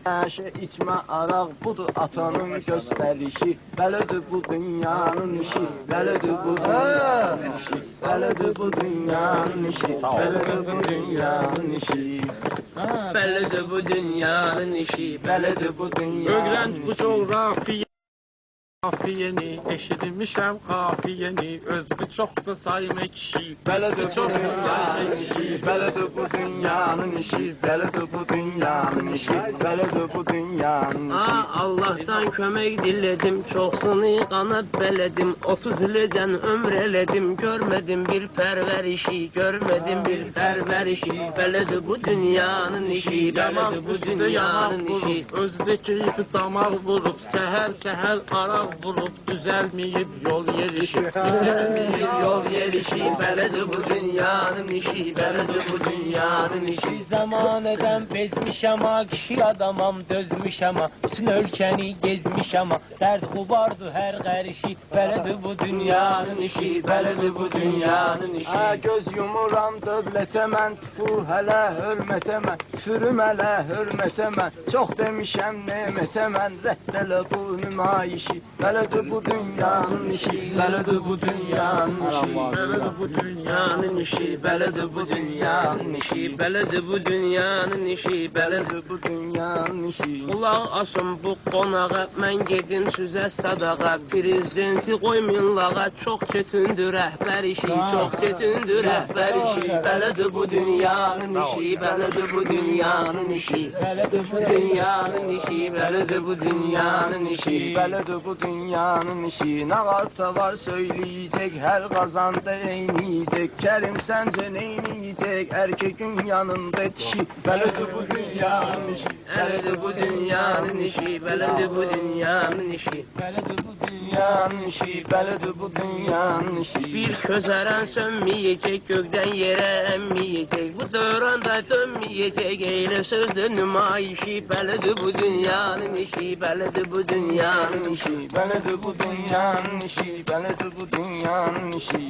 Nəşə içmə araq budur atanın göstərişi. Belədir bu dünyanın işi, belədir bu dünyanın işi, belədir bu dünyanın işi, belədir bu dünyanın işi. Belədir bu dünyanın işi, belədir bu dünyanın işi. Öğrenç bu coğrafiye. Kafiyeni, eşitmişəm kafiyeni, özü çox da sayma kişi. Belədir bu dünyanın işi, belədir bu dünyanın işi, belədir bu dünyanın işi, belədir bu dünyanın işi. Allah'tan kömək dilədim, çoxsunu qanat bələdim, 30 iləcən ömr elədim, görmədim bir pərvərişi, görmədim bir pərvərişi. Belədir bu dünyanın işi, belədir bu dünyanın işi. Özdəki damaq vurub, səhər araq bulup düzelmeyip yol yerişi. Düzelmeyip yol yerişi, belədir bu dünyanın işi, belədir bu dünyanın işi. Zamanədən bezmişəm ha, kişi adamam, dözmüşəm ha, bütün ölkəni gezmişəm ha, dərd xubardı hər qərişi, belədir bu dünyanın işi, belədir bu dünyanın işi. Göz yumuram dövlətə mən, tüfür hələ hörmətə mən, tüfürüm hələ hörmətə mən, çox demişəm nemətə mən, rədd elə bu nümayişi. Belədir bu dünyanın işi, belədir bu dünyanın işi, belədir bu dünyanın işi, belədir bu dünyanın işi, belədir bu dünyanın işi, belədir bu dünyanın işi. Qulaq asın bu qonağa, mən gedim süzə sadağa, prezidenti qoymayın lağa, çox çətindir rəhbər işi, çox çətindir rəhbər işi, belədir bu dünyanın işi, belədir bu dünyanın işi, belədir bu dünyanın işi, belədir bu dünyanın işi, belədir bu dünyanın işi. Nə qarta var söyləyəcək, hər qazanda eyniyəcək, Kərim səncə neyniyəcək, erkeğin yanında dişi. Belədir bu dünyanın işi, belədir bu dünyanın işi, belədir bu dünyanın işi, belədir bu dünyanın işi, belədir bu dünyanın işi. Bir közərən sönməyəcək, gökdən yerə emməyəcək, bu dövranda dönməyəcək, eylə sözdür nümayişi, belədir bu dünyanın işi, belədir bu dünyanın işi, belədir bu dünyanın işi, belədir bu dünyanın işi,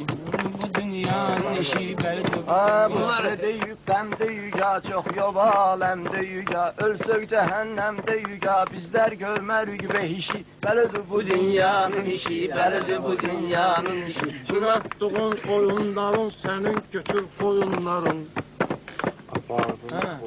bu dünyanın işi, belədir bu dünyanın işi. Bunlar deyük, qəm deyük ya, çox yol aləm deyük ya, ölsək cəhənnəmdə ya, bizlər görmərük behişi, belədir bu dünyanın işi, belədir bu dünyanın işi. Çıratdığın oyunların, sənin götür koyunların.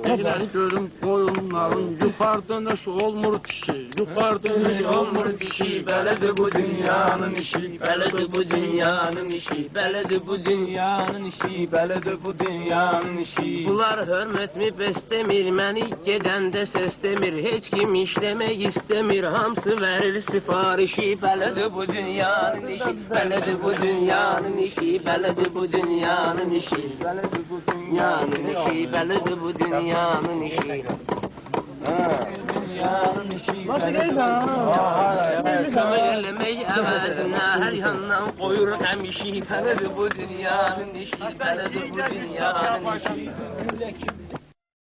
Eğlen görüm koyunların, yukarıda neşe olmur kişi, yukarıda neşe olmur kişi, belədir bu dünyanın işi, belədir bu dünyanın işi, belədir bu dünyanın işi, belədir bu dünyanın işi. Bunlar hörmətmi bəstəmir, məni gedəndə səsləmir, heç kim işləmək istəmir, hamısı verir sifarişi, belədir bu dünyanın işi, belədir bu dünyanın işi, belədir bu dünyanın işi, belədir bu dünyanın işi, belədir bu dünyanın işi. Dünyanın işi, kömək eləmək əvəzinə hər yandan qoyur həmişi, belədir bu dünyanın işi, belədir bu dünyanın işi.